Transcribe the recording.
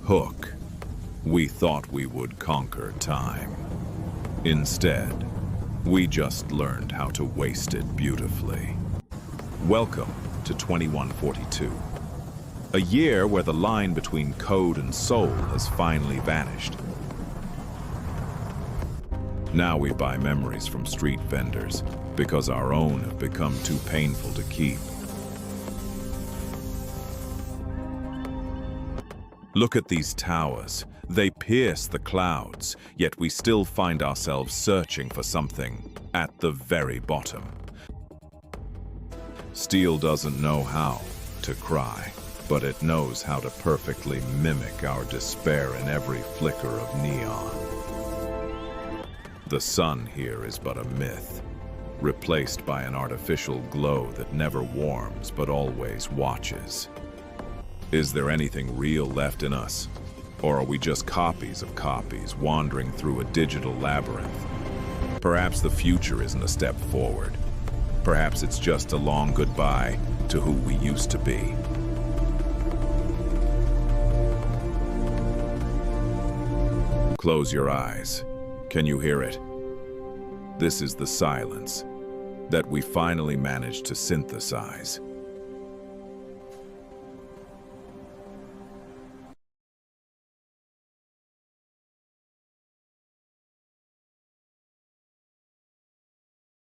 Hook. We thought we would conquer time. Instead, we just learned how to waste it beautifully. Welcome to 2142. A year where the line between code and soul has finally vanished. Now we buy memories from street vendors because our own have become too painful to keep. Look at these towers. They pierce the clouds, yet we still find ourselves searching for something at the very bottom. Steel doesn't know how to cry, but it knows how to perfectly mimic our despair in every flicker of neon. The sun here is but a myth, replaced by an artificial glow that never warms but always watches. Is there anything real left in us? Or are we just copies of copies wandering through a digital labyrinth? Perhaps the future isn't a step forward. Perhaps it's just a long goodbye to who we used to be. Close your eyes. Can you hear it? This is the silence that we finally managed to synthesize.